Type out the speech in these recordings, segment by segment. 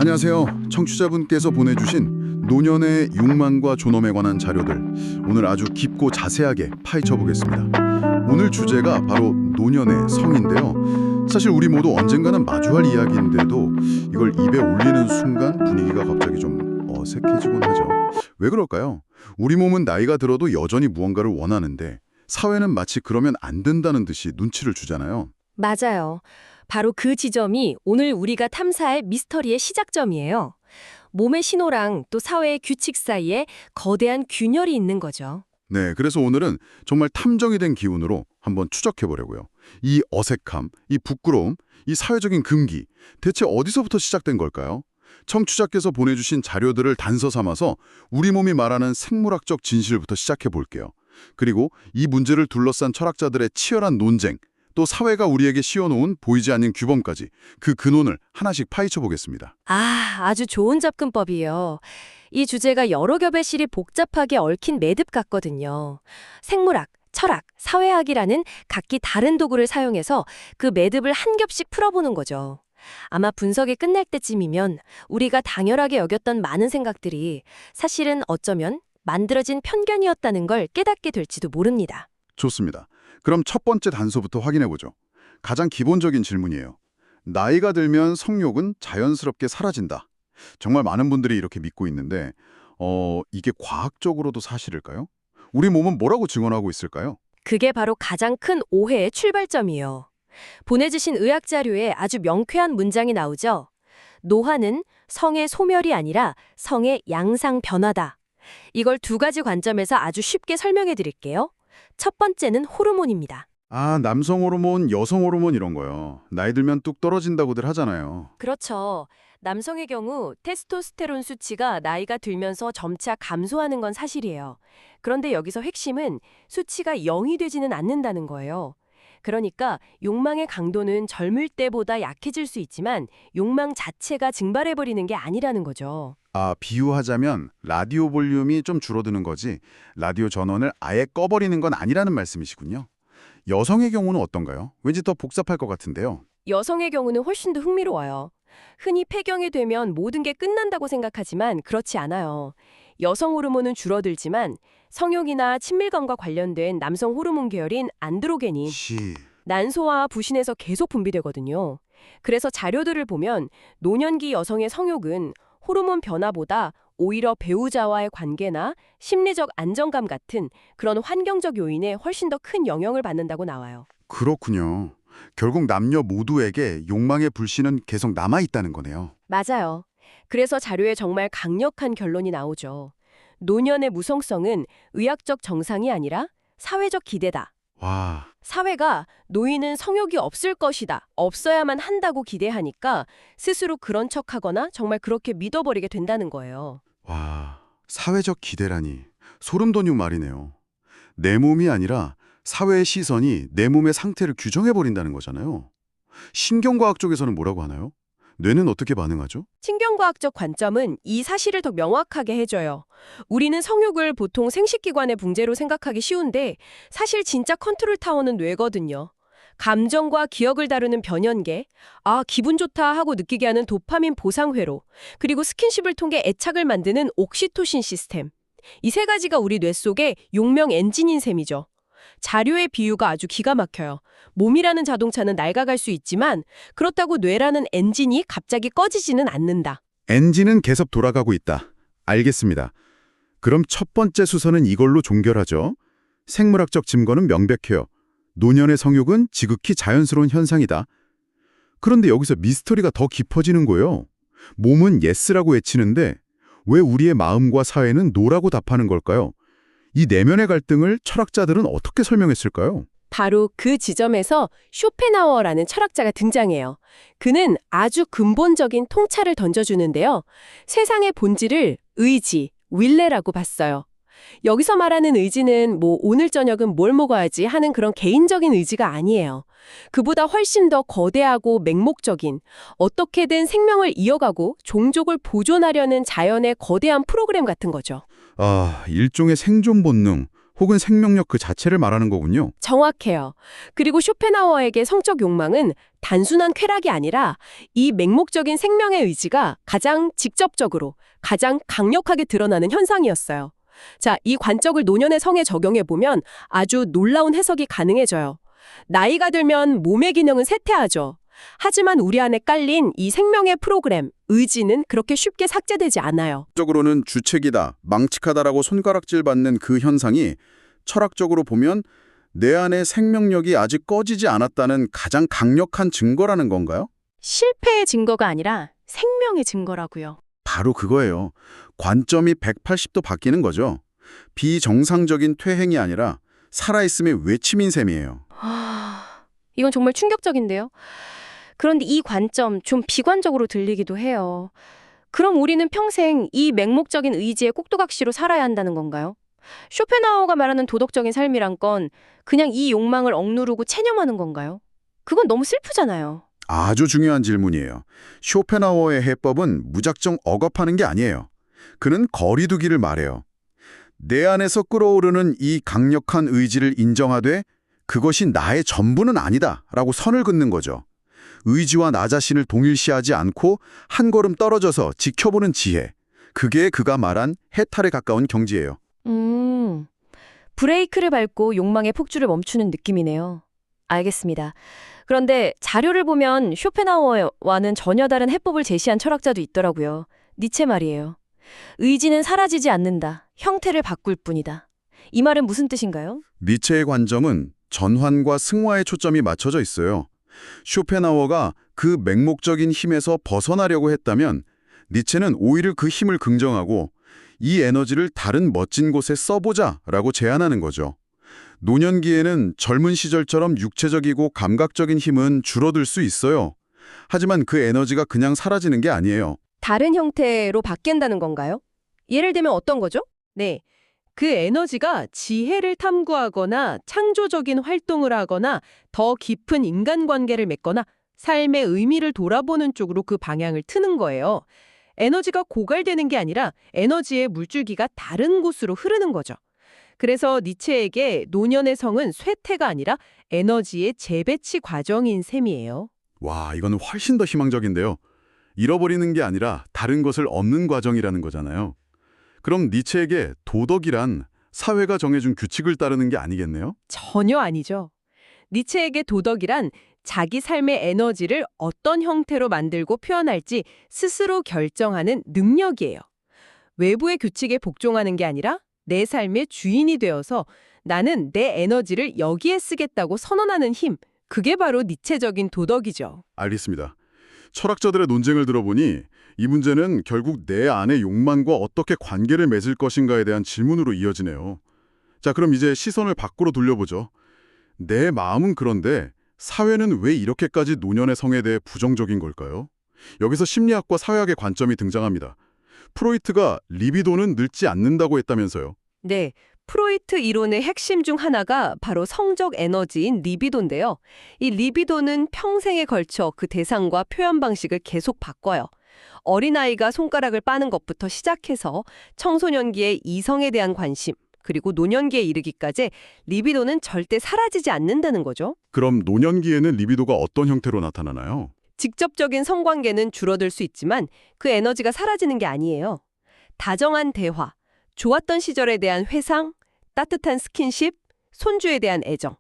안녕하세요. 청취자분께서 보내주신 노년의 욕망과 존엄에 관한 자료들 오늘 아주 깊고 자세하게 파헤쳐 보겠습니다. 오늘 주제가 바로 노년의 성인데요. 사실 우리 모두 언젠가는 마주할 이야기인데도 이걸 입에 올리는 순간 분위기가 갑자기 좀 어색해지곤 하죠. 왜 그럴까요? 우리 몸은 나이가 들어도 여전히 무언가를 원하는데 사회는 마치 그러면 안 된다는 듯이 눈치를 주잖아요. 맞아요. 바로 그 지점이 오늘 우리가 탐사할 미스터리의 시작점이에요. 몸의 신호랑 또 사회의 규칙 사이에 거대한 균열이 있는 거죠. 네, 그래서 오늘은 정말 탐정이 된 기운으로 한번 추적해 보려고요. 이 어색함, 이 부끄러움, 이 사회적인 금기, 대체 어디서부터 시작된 걸까요? 청취자께서 보내주신 자료들을 단서 삼아서 우리 몸이 말하는 생물학적 진실부터 시작해 볼게요. 그리고 이 문제를 둘러싼 철학자들의 치열한 논쟁, 또 사회가 우리에게 씌워놓은 보이지 않는 규범까지 그 근원을 하나씩 파헤쳐 보겠습니다. 아주 좋은 접근법이에요. 이 주제가 여러 겹의 실이 복잡하게 얽힌 매듭 같거든요. 생물학, 철학, 사회학이라는 각기 다른 도구를 사용해서 그 매듭을 한 겹씩 풀어보는 거죠. 아마 분석이 끝날 때쯤이면 우리가 당연하게 여겼던 많은 생각들이 사실은 어쩌면 만들어진 편견이었다는 걸 깨닫게 될지도 모릅니다. 좋습니다. 그럼 첫 번째 단서부터 확인해 보죠. 가장 기본적인 질문이에요. 나이가 들면 성욕은 자연스럽게 사라진다. 정말 많은 분들이 이렇게 믿고 있는데 이게 과학적으로도 사실일까요? 우리 몸은 뭐라고 증언하고 있을까요? 그게 바로 가장 큰 오해의 출발점이에요. 보내주신 의학 자료에 아주 명쾌한 문장이 나오죠. 노화는 성의 소멸이 아니라 성의 양상 변화다. 이걸 두 가지 관점에서 아주 쉽게 설명해 드릴게요. 첫 번째는 호르몬입니다. 남성 호르몬, 여성 호르몬 이런 거요. 나이 들면 뚝 떨어진다고들 하잖아요. 그렇죠. 남성의 경우 테스토스테론 수치가 나이가 들면서 점차 감소하는 건 사실이에요. 그런데 여기서 핵심은 수치가 0이 되지는 않는다는 거예요. 그러니까 욕망의 강도는 젊을 때보다 약해질 수 있지만 욕망 자체가 증발해버리는 게 아니라는 거죠. 비유하자면 라디오 볼륨이 좀 줄어드는 거지 라디오 전원을 아예 꺼버리는 건 아니라는 말씀이시군요. 여성의 경우는 어떤가요? 왠지 더 복잡할 것 같은데요. 여성의 경우는 훨씬 더 흥미로워요. 흔히 폐경이 되면 모든 게 끝난다고 생각하지만 그렇지 않아요. 여성 호르몬은 줄어들지만 성욕이나 친밀감과 관련된 남성 호르몬 계열인 안드로게닌, 난소와 부신에서 계속 분비되거든요. 그래서 자료들을 보면 노년기 여성의 성욕은 호르몬 변화보다 오히려 배우자와의 관계나 심리적 안정감 같은 그런 환경적 요인에 훨씬 더 큰 영향을 받는다고 나와요. 그렇군요. 결국 남녀 모두에게 욕망의 불씨는 계속 남아있다는 거네요. 맞아요. 그래서 자료에 정말 강력한 결론이 나오죠. 노년의 무성성은 의학적 정상이 아니라 사회적 기대다. 와, 사회가 노인은 성욕이 없을 것이다, 없어야만 한다고 기대하니까 스스로 그런 척하거나 정말 그렇게 믿어버리게 된다는 거예요. 사회적 기대라니 소름 돋는 말이네요. 내 몸이 아니라 사회의 시선이 내 몸의 상태를 규정해버린다는 거잖아요. 신경과학 쪽에서는 뭐라고 하나요? 뇌는 어떻게 반응하죠? 신경과학적 관점은 이 사실을 더 명확하게 해줘요. 우리는 성욕을 보통 생식기관의 붕괴로 생각하기 쉬운데 사실 진짜 컨트롤 타워는 뇌거든요. 감정과 기억을 다루는 변연계, 기분 좋다 하고 느끼게 하는 도파민 보상회로, 그리고 스킨십을 통해 애착을 만드는 옥시토신 시스템. 이 세 가지가 우리 뇌 속의 용명 엔진인 셈이죠. 자료의 비유가 아주 기가 막혀요. 몸이라는 자동차는 낡아갈 수 있지만 그렇다고 뇌라는 엔진이 갑자기 꺼지지는 않는다. 엔진은 계속 돌아가고 있다. 알겠습니다. 그럼 첫 번째 수선은 이걸로 종결하죠. 생물학적 증거는 명백해요. 노년의 성욕은 지극히 자연스러운 현상이다. 그런데 여기서 미스터리가 더 깊어지는 거예요. 몸은 예스라고 외치는데 왜 우리의 마음과 사회는 노라고 답하는 걸까요? 이 내면의 갈등을 철학자들은 어떻게 설명했을까요? 바로 그 지점에서 쇼펜하우어라는 철학자가 등장해요. 그는 아주 근본적인 통찰을 던져주는데요. 세상의 본질을 의지, 윌레라고 봤어요. 여기서 말하는 의지는 오늘 저녁은 뭘 먹어야지 하는 그런 개인적인 의지가 아니에요. 그보다 훨씬 더 거대하고 맹목적인, 어떻게든 생명을 이어가고 종족을 보존하려는 자연의 거대한 프로그램 같은 거죠. 일종의 생존 본능 혹은 생명력 그 자체를 말하는 거군요. 정확해요. 그리고 쇼펜하우어에게 성적 욕망은 단순한 쾌락이 아니라 이 맹목적인 생명의 의지가 가장 직접적으로, 가장 강력하게 드러나는 현상이었어요. 자, 이 관점을 노년의 성에 적용해 보면 아주 놀라운 해석이 가능해져요. 나이가 들면 몸의 기능은 쇠퇴하죠. 하지만 우리 안에 깔린 이 생명의 프로그램, 의지는 그렇게 쉽게 삭제되지 않아요. 적으로는 주책이다, 망측하다라고 손가락질 받는 그 현상이 철학적으로 보면 내 안의 생명력이 아직 꺼지지 않았다는 가장 강력한 증거라는 건가요? 실패의 증거가 아니라 생명의 증거라고요. 바로 그거예요. 관점이 180도 바뀌는 거죠. 비정상적인 퇴행이 아니라 살아있음의 외침인 셈이에요. 이건 정말 충격적인데요. 그런데 이 관점 좀 비관적으로 들리기도 해요. 그럼 우리는 평생 이 맹목적인 의지의 꼭두각시로 살아야 한다는 건가요? 쇼펜하우어가 말하는 도덕적인 삶이란 건 그냥 이 욕망을 억누르고 체념하는 건가요? 그건 너무 슬프잖아요. 아주 중요한 질문이에요. 쇼펜하우어의 해법은 무작정 억압하는 게 아니에요. 그는 거리두기를 말해요. 내 안에서 끓어오르는 이 강력한 의지를 인정하되 그것이 나의 전부는 아니다 라고 선을 긋는 거죠. 의지와 나 자신을 동일시하지 않고 한 걸음 떨어져서 지켜보는 지혜. 그게 그가 말한 해탈에 가까운 경지예요. 브레이크를 밟고 욕망의 폭주를 멈추는 느낌이네요. 알겠습니다. 그런데 자료를 보면 쇼펜하우어와는 전혀 다른 해법을 제시한 철학자도 있더라고요. 니체 말이에요. 의지는 사라지지 않는다. 형태를 바꿀 뿐이다. 이 말은 무슨 뜻인가요? 니체의 관점은 전환과 승화에 초점이 맞춰져 있어요. 쇼펜하우어가 그 맹목적인 힘에서 벗어나려고 했다면 니체는 오히려 그 힘을 긍정하고 이 에너지를 다른 멋진 곳에 써보자라고 제안하는 거죠. 노년기에는 젊은 시절처럼 육체적이고 감각적인 힘은 줄어들 수 있어요. 하지만 그 에너지가 그냥 사라지는 게 아니에요. 다른 형태로 바뀐다는 건가요? 예를 들면 어떤 거죠? 네. 그 에너지가 지혜를 탐구하거나 창조적인 활동을 하거나 더 깊은 인간관계를 맺거나 삶의 의미를 돌아보는 쪽으로 그 방향을 트는 거예요. 에너지가 고갈되는 게 아니라 에너지의 물줄기가 다른 곳으로 흐르는 거죠. 그래서 니체에게 노년의 성은 쇠퇴가 아니라 에너지의 재배치 과정인 셈이에요. 와, 이거는 훨씬 더 희망적인데요. 잃어버리는 게 아니라 다른 것을 얻는 과정이라는 거잖아요. 그럼 니체에게 도덕이란 사회가 정해준 규칙을 따르는 게 아니겠네요? 전혀 아니죠. 니체에게 도덕이란 자기 삶의 에너지를 어떤 형태로 만들고 표현할지 스스로 결정하는 능력이에요. 외부의 규칙에 복종하는 게 아니라 내 삶의 주인이 되어서 나는 내 에너지를 여기에 쓰겠다고 선언하는 힘, 그게 바로 니체적인 도덕이죠. 알겠습니다. 철학자들의 논쟁을 들어보니 이 문제는 결국 내 안의 욕망과 어떻게 관계를 맺을 것인가에 대한 질문으로 이어지네요. 자, 그럼 이제 시선을 밖으로 돌려보죠. 내 마음은 그런데 사회는 왜 이렇게까지 노년의 성에 대해 부정적인 걸까요? 여기서 심리학과 사회학의 관점이 등장합니다. 프로이트가 리비도는 늙지 않는다고 했다면서요. 네, 프로이트 이론의 핵심 중 하나가 바로 성적 에너지인 리비도인데요. 이 리비도는 평생에 걸쳐 그 대상과 표현 방식을 계속 바꿔요. 어린아이가 손가락을 빠는 것부터 시작해서 청소년기의 이성에 대한 관심, 그리고 노년기에 이르기까지 리비도는 절대 사라지지 않는다는 거죠. 그럼 노년기에는 리비도가 어떤 형태로 나타나나요? 직접적인 성관계는 줄어들 수 있지만 그 에너지가 사라지는 게 아니에요. 다정한 대화, 좋았던 시절에 대한 회상, 따뜻한 스킨십, 손주에 대한 애정,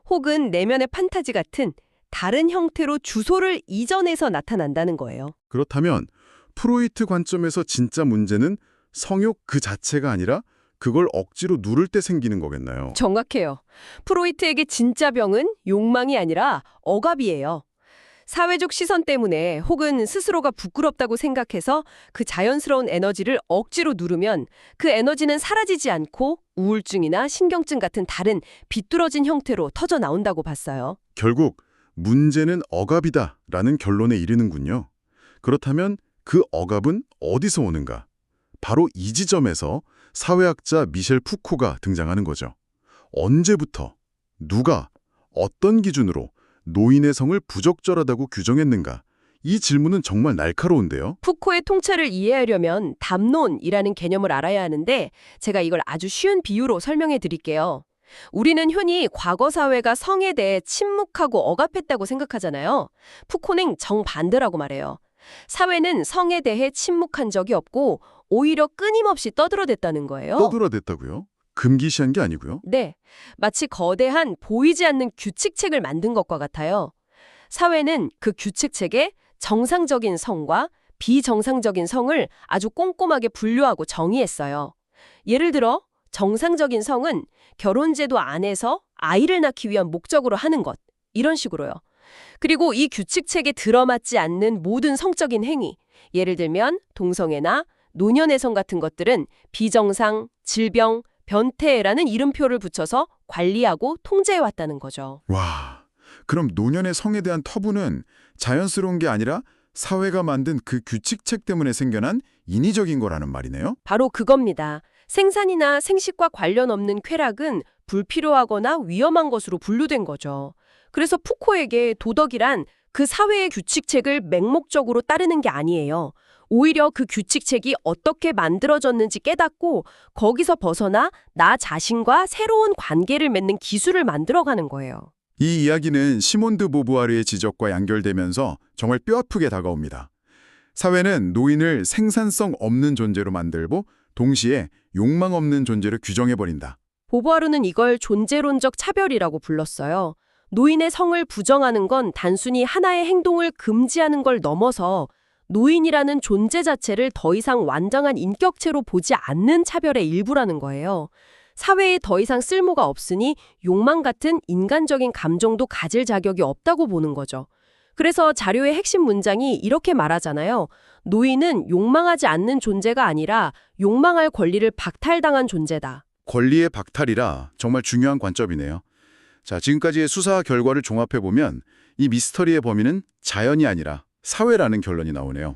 혹은 내면의 판타지 같은 다른 형태로 주소를 이전해서 나타난다는 거예요. 그렇다면 프로이트 관점에서 진짜 문제는 성욕 그 자체가 아니라 그걸 억지로 누를 때 생기는 거겠나요? 정확해요. 프로이트에게 진짜 병은 욕망이 아니라 억압이에요. 사회적 시선 때문에 혹은 스스로가 부끄럽다고 생각해서 그 자연스러운 에너지를 억지로 누르면 그 에너지는 사라지지 않고 우울증이나 신경증 같은 다른 비뚤어진 형태로 터져 나온다고 봤어요. 결국 문제는 억압이다라는 결론에 이르는군요. 그렇다면 그 억압은 어디서 오는가? 바로 이 지점에서 사회학자 미셸 푸코가 등장하는 거죠. 언제부터, 누가, 어떤 기준으로 노인의 성을 부적절하다고 규정했는가? 이 질문은 정말 날카로운데요. 푸코의 통찰을 이해하려면 담론이라는 개념을 알아야 하는데 제가 이걸 아주 쉬운 비유로 설명해 드릴게요. 우리는 흔히 과거 사회가 성에 대해 침묵하고 억압했다고 생각하잖아요. 푸코는 정반대라고 말해요. 사회는 성에 대해 침묵한 적이 없고 오히려 끊임없이 떠들어댔다는 거예요. 떠들어댔다고요? 금기시한 게 아니고요? 네, 마치 거대한 보이지 않는 규칙책을 만든 것과 같아요. 사회는 그 규칙책에 정상적인 성과 비정상적인 성을 아주 꼼꼼하게 분류하고 정의했어요. 예를 들어 정상적인 성은 결혼제도 안에서 아이를 낳기 위한 목적으로 하는 것, 이런 식으로요. 그리고 이 규칙책에 들어맞지 않는 모든 성적인 행위, 예를 들면 동성애나 노년애성 같은 것들은 비정상, 질병, 변태라는 이름표를 붙여서 관리하고 통제해왔다는 거죠. 와, 그럼 노년의 성에 대한 터부는 자연스러운 게 아니라 사회가 만든 그 규칙책 때문에 생겨난 인위적인 거라는 말이네요? 바로 그겁니다. 생산이나 생식과 관련 없는 쾌락은 불필요하거나 위험한 것으로 분류된 거죠. 그래서 푸코에게 도덕이란 그 사회의 규칙책을 맹목적으로 따르는 게 아니에요. 오히려 그 규칙책이 어떻게 만들어졌는지 깨닫고 거기서 벗어나 나 자신과 새로운 관계를 맺는 기술을 만들어가는 거예요. 이 이야기는 시몬 드 보부아르의 지적과 연결되면서 정말 뼈아프게 다가옵니다. 사회는 노인을 생산성 없는 존재로 만들고 동시에 욕망 없는 존재로 규정해버린다. 보부아르는 이걸 존재론적 차별이라고 불렀어요. 노인의 성을 부정하는 건 단순히 하나의 행동을 금지하는 걸 넘어서 노인이라는 존재 자체를 더 이상 완전한 인격체로 보지 않는 차별의 일부라는 거예요. 사회에 더 이상 쓸모가 없으니 욕망 같은 인간적인 감정도 가질 자격이 없다고 보는 거죠. 그래서 자료의 핵심 문장이 이렇게 말하잖아요. 노인은 욕망하지 않는 존재가 아니라 욕망할 권리를 박탈당한 존재다. 권리의 박탈이라 정말 중요한 관점이네요. 자, 지금까지의 수사 결과를 종합해보면 이 미스터리의 범인은 자연이 아니라 사회라는 결론이 나오네요.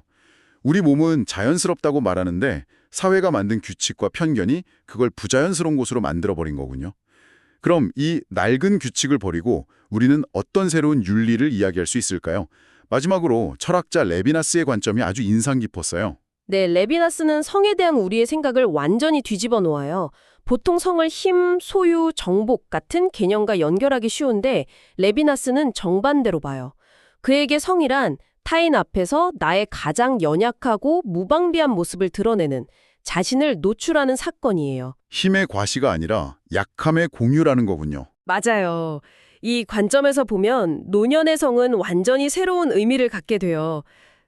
우리 몸은 자연스럽다고 말하는데 사회가 만든 규칙과 편견이 그걸 부자연스러운 곳으로 만들어버린 거군요. 그럼 이 낡은 규칙을 버리고 우리는 어떤 새로운 윤리를 이야기할 수 있을까요? 마지막으로 철학자 레비나스의 관점이 아주 인상 깊었어요. 네, 레비나스는 성에 대한 우리의 생각을 완전히 뒤집어 놓아요. 보통 성을 힘, 소유, 정복 같은 개념과 연결하기 쉬운데 레비나스는 정반대로 봐요. 그에게 성이란 타인 앞에서 나의 가장 연약하고 무방비한 모습을 드러내는 자신을 노출하는 사건이에요. 힘의 과시가 아니라 약함의 공유라는 거군요. 맞아요. 이 관점에서 보면 노년의 성은 완전히 새로운 의미를 갖게 돼요.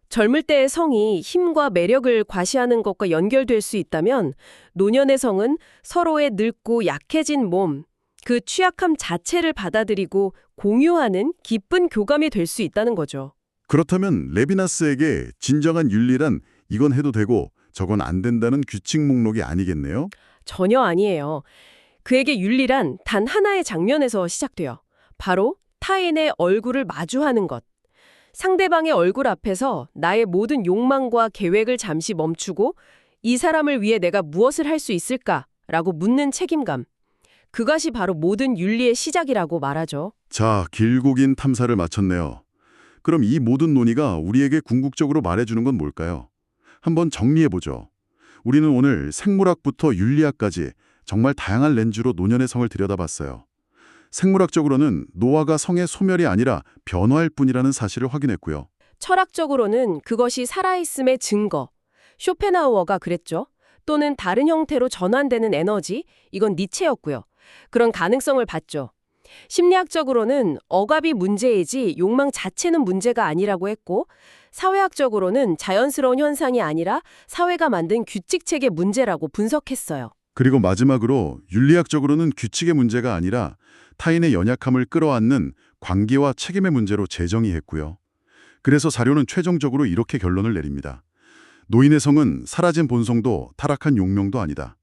젊을 때의 성이 힘과 매력을 과시하는 것과 연결될 수 있다면 노년의 성은 서로의 늙고 약해진 몸, 그 취약함 자체를 받아들이고 공유하는 기쁜 교감이 될 수 있다는 거죠. 그렇다면 레비나스에게 진정한 윤리란 이건 해도 되고 저건 안 된다는 규칙 목록이 아니겠네요? 전혀 아니에요. 그에게 윤리란 단 하나의 장면에서 시작돼요. 바로 타인의 얼굴을 마주하는 것. 상대방의 얼굴 앞에서 나의 모든 욕망과 계획을 잠시 멈추고 이 사람을 위해 내가 무엇을 할 수 있을까라고 묻는 책임감. 그것이 바로 모든 윤리의 시작이라고 말하죠. 자, 길고 긴 탐사를 마쳤네요. 그럼 이 모든 논의가 우리에게 궁극적으로 말해주는 건 뭘까요? 한번 정리해보죠. 우리는 오늘 생물학부터 윤리학까지 정말 다양한 렌즈로 노년의 성을 들여다봤어요. 생물학적으로는 노화가 성의 소멸이 아니라 변화일 뿐이라는 사실을 확인했고요. 철학적으로는 그것이 살아있음의 증거. 쇼펜하우어가 그랬죠. 또는 다른 형태로 전환되는 에너지, 이건 니체였고요. 그런 가능성을 봤죠. 심리학적으로는 억압이 문제이지 욕망 자체는 문제가 아니라고 했고, 사회학적으로는 자연스러운 현상이 아니라 사회가 만든 규칙책의 문제라고 분석했어요. 그리고 마지막으로 윤리학적으로는 규칙의 문제가 아니라 타인의 연약함을 끌어안는 관계와 책임의 문제로 재정의했고요. 그래서 자료는 최종적으로 이렇게 결론을 내립니다. 노인의 성은 사라진 본성도 타락한 용명도 아니다.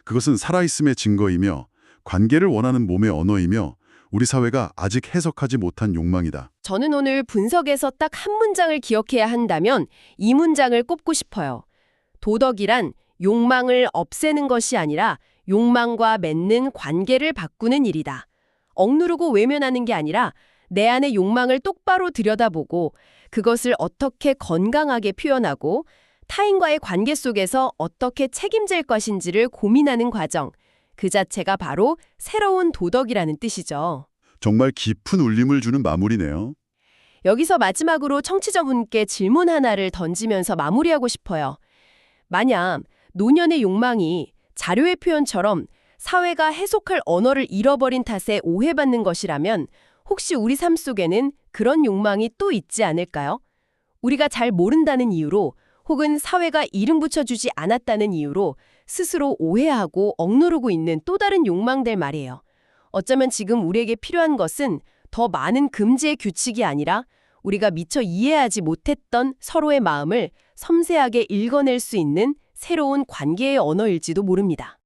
그것은 살아있음의 증거이며 관계를 원하는 몸의 언어이며 우리 사회가 아직 해석하지 못한 욕망이다. 저는 오늘 분석에서 딱 한 문장을 기억해야 한다면 이 문장을 꼽고 싶어요. 도덕이란 욕망을 없애는 것이 아니라 욕망과 맺는 관계를 바꾸는 일이다. 억누르고 외면하는 게 아니라 내 안의 욕망을 똑바로 들여다보고 그것을 어떻게 건강하게 표현하고 타인과의 관계 속에서 어떻게 책임질 것인지를 고민하는 과정. 그 자체가 바로 새로운 도덕이라는 뜻이죠. 정말 깊은 울림을 주는 마무리네요. 여기서 마지막으로 청취자분께 질문 하나를 던지면서 마무리하고 싶어요. 만약 노년의 욕망이 자료의 표현처럼 사회가 해석할 언어를 잃어버린 탓에 오해받는 것이라면 혹시 우리 삶 속에는 그런 욕망이 또 있지 않을까요? 우리가 잘 모른다는 이유로 혹은 사회가 이름 붙여주지 않았다는 이유로 스스로 오해하고 억누르고 있는 또 다른 욕망들 말이에요. 어쩌면 지금 우리에게 필요한 것은 더 많은 금지의 규칙이 아니라 우리가 미처 이해하지 못했던 서로의 마음을 섬세하게 읽어낼 수 있는 새로운 관계의 언어일지도 모릅니다.